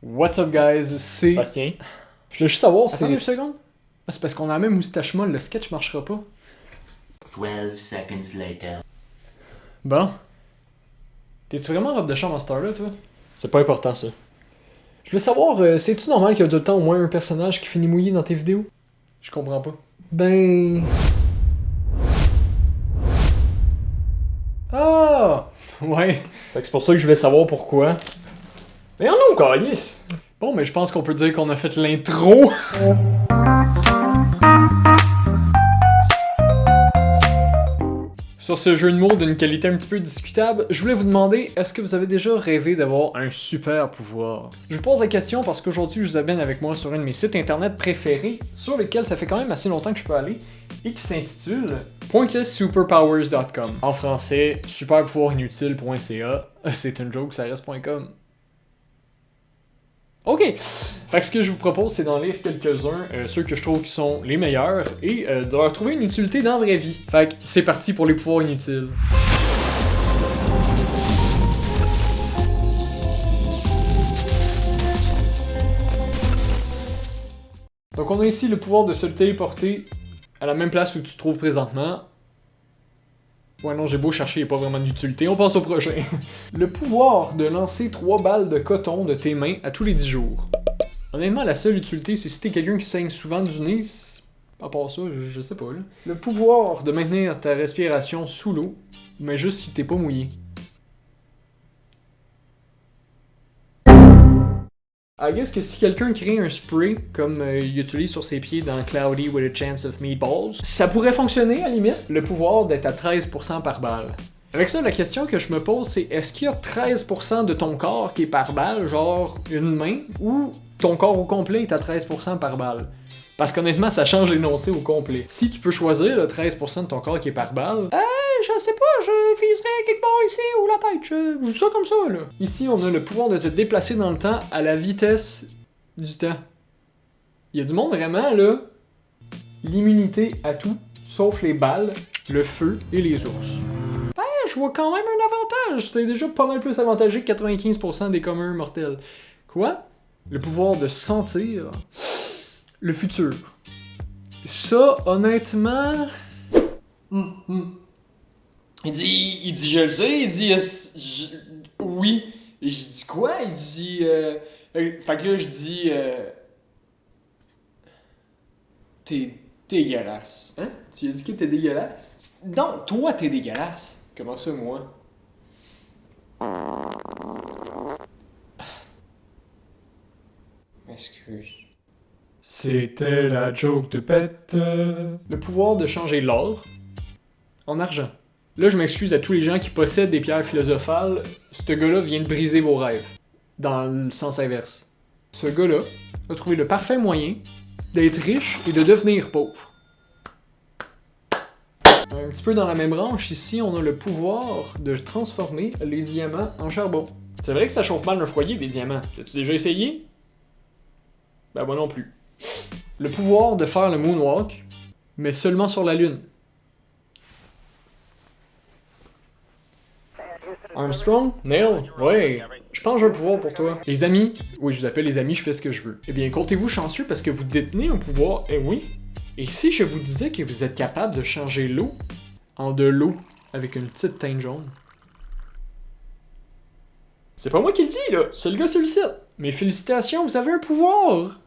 What's up guys, c'est... Bastien. Je voulais juste savoir, Attends une seconde. Ah, c'est parce qu'on a la même moustache molle, le sketch marchera pas. 12 seconds later. Bon. T'es-tu vraiment en robe de chambre en star là, toi? C'est pas important, ça. Je voulais savoir, c'est-tu normal qu'il y a tout le temps au moins un personnage qui finit mouillé dans tes vidéos? Je comprends pas. Ben... Ah! Ouais. Fait que c'est pour ça que je voulais savoir pourquoi. Mais non, câlisse! Bon, mais je pense qu'on peut dire qu'on a fait l'intro. Sur ce jeu de mots d'une qualité un petit peu discutable, je voulais vous demander, est-ce que vous avez déjà rêvé d'avoir un super pouvoir? Je vous pose la question parce qu'aujourd'hui, je vous amène avec moi sur un de mes sites internet préférés, sur lequel ça fait quand même assez longtemps que je peux aller, et qui s'intitule pointlesssuperpowers.com. En français, superpouvoirinutile.ca. C'est une joke, ça reste.com. Ok, fait que ce que je vous propose, c'est d'en lire quelques-uns, ceux que je trouve qui sont les meilleurs, et de leur trouver une utilité dans la vraie vie. Fait que c'est parti pour les pouvoirs inutiles. Donc on a ici le pouvoir de se téléporter à la même place où tu te trouves présentement. Ouais non, j'ai beau chercher, il n'y a pas vraiment d'utilité, on passe au prochain. Le pouvoir de lancer 3 balles de coton de tes mains à tous les 10 jours. Honnêtement, la seule utilité, c'est si t'es quelqu'un qui saigne souvent du nez, à part ça, je sais pas là. Le pouvoir de maintenir ta respiration sous l'eau, mais juste si t'es pas mouillé. I guess que si quelqu'un crée un spray, comme il utilise sur ses pieds dans Cloudy with a Chance of Meatballs, ça pourrait fonctionner à la limite, le pouvoir d'être à 13% par balle. Avec ça, la question que je me pose, c'est est-ce qu'il y a 13% de ton corps qui est par balle, genre une main, ou ton corps au complet est à 13% par balle? Parce qu'honnêtement, ça change l'énoncé au complet. Si tu peux choisir le 13% de ton corps qui est par balle, je sais pas, je viserais quelque part ici ou la tête, je joue ça comme ça, là. Ici, on a le pouvoir de te déplacer dans le temps à la vitesse du temps. Il y a du monde vraiment, là, l'immunité à tout, sauf les balles, le feu et les ours. Ben, je vois quand même un avantage. T'es déjà pas mal plus avantagé que 95% des communs mortels. Quoi? Le pouvoir de sentir le futur. Ça, honnêtement... Il dit, je le sais, il dit, oui. Et je dis quoi? Il dit, fait que là, je dis, t'es dégueulasse. Hein? Tu as dit que t'es dégueulasse? Non, toi, t'es dégueulasse. Comment ça, moi? Excuse. C'était la joke de pète. Le pouvoir de changer l'or en argent. Là, je m'excuse à tous les gens qui possèdent des pierres philosophales. Ce gars-là vient de briser vos rêves. Dans le sens inverse. Ce gars-là a trouvé le parfait moyen d'être riche et de devenir pauvre. Un petit peu dans la même branche, ici, on a le pouvoir de transformer les diamants en charbon. C'est vrai que ça chauffe mal un foyer, des diamants. As-tu déjà essayé? Ben moi non plus. Le pouvoir de faire le moonwalk, mais seulement sur la lune. Armstrong? Neil? Ouais, je pense que j'ai un pouvoir pour toi. Les amis? Oui, je vous appelle les amis, je fais ce que je veux. Eh bien, comptez-vous chanceux parce que vous détenez un pouvoir, eh oui. Et si je vous disais que vous êtes capable de changer l'eau en de l'eau avec une petite teinte jaune? C'est pas moi qui le dis, là, c'est le gars sur le site. Mais félicitations, vous avez un pouvoir!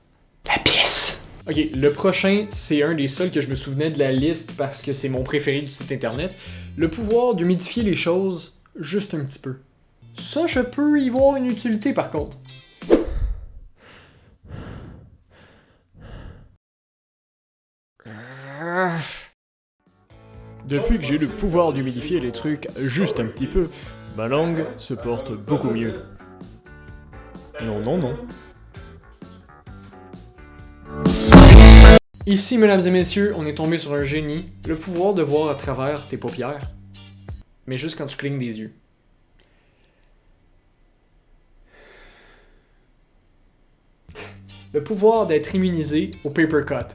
La pièce! Ok, le prochain, c'est un des seuls que je me souvenais de la liste parce que c'est mon préféré du site internet. Le pouvoir d'humidifier les choses juste un petit peu. Ça, je peux y voir une utilité par contre. Depuis que j'ai le pouvoir d'humidifier les trucs juste un petit peu, ma langue se porte beaucoup mieux. Non, non, non. Ici, mesdames et messieurs, on est tombé sur un génie, le pouvoir de voir à travers tes paupières. Mais juste quand tu clignes des yeux. Le pouvoir d'être immunisé au paper cut.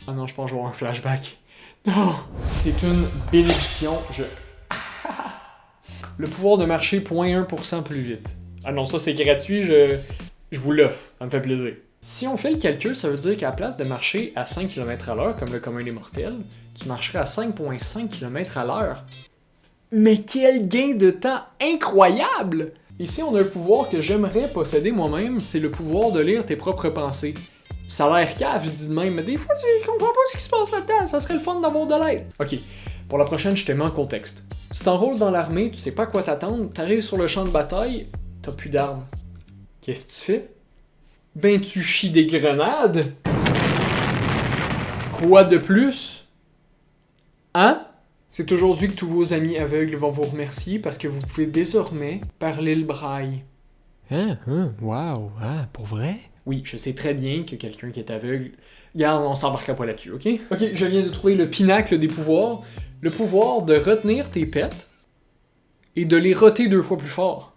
Ah non, je pense que je vais avoir un flashback. Non! C'est une bénédiction, Le pouvoir de marcher 0.1% plus vite. Ah non, ça c'est gratuit, Je vous l'offre, ça me fait plaisir. Si on fait le calcul, ça veut dire qu'à la place de marcher à 5 km/h comme le commun des mortels, tu marcherais à 5,5 km/h. Mais quel gain de temps incroyable! Ici, on a un pouvoir que j'aimerais posséder moi-même, c'est le pouvoir de lire tes propres pensées. Ça a l'air cave, je dis de même, mais des fois, je comprends pas ce qui se passe là-dedans, ça serait le fun d'avoir de l'aide. Ok, pour la prochaine, je te mets en contexte. Tu t'enrôles dans l'armée, tu sais pas à quoi t'attendre, t'arrives sur le champ de bataille, t'as plus d'armes. Qu'est-ce que tu fais? Ben tu chies des grenades! Quoi de plus? Hein? C'est aujourd'hui que tous vos amis aveugles vont vous remercier parce que vous pouvez désormais parler le braille. Wow, pour vrai? Oui, je sais très bien que quelqu'un qui est aveugle... Regarde, on s'embarquera pas là-dessus, ok? Ok, je viens de trouver le pinacle des pouvoirs. Le pouvoir de retenir tes pets et de les roter 2 fois plus fort.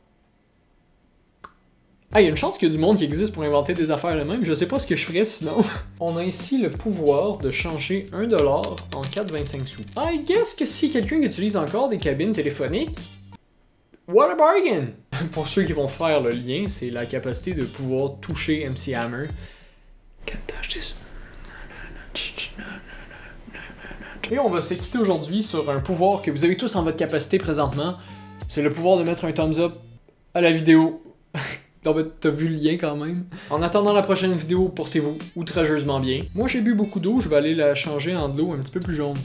Ah, il y a une chance qu'il y a du monde qui existe pour inventer des affaires le même, je sais pas ce que je ferais sinon. On a ici le pouvoir de changer 1$ en 4,25 sous. I guess que si quelqu'un utilise encore des cabines téléphoniques, what a bargain! Pour ceux qui vont faire le lien, c'est la capacité de pouvoir toucher MC Hammer. Can't touch this. Et on va se quitter aujourd'hui sur un pouvoir que vous avez tous en votre capacité présentement. C'est le pouvoir de mettre un thumbs up à la vidéo. Donc, t'as vu le lien quand même. En attendant la prochaine vidéo, portez-vous outrageusement bien. Moi, j'ai bu beaucoup d'eau, je vais aller la changer en de l'eau un petit peu plus jaune.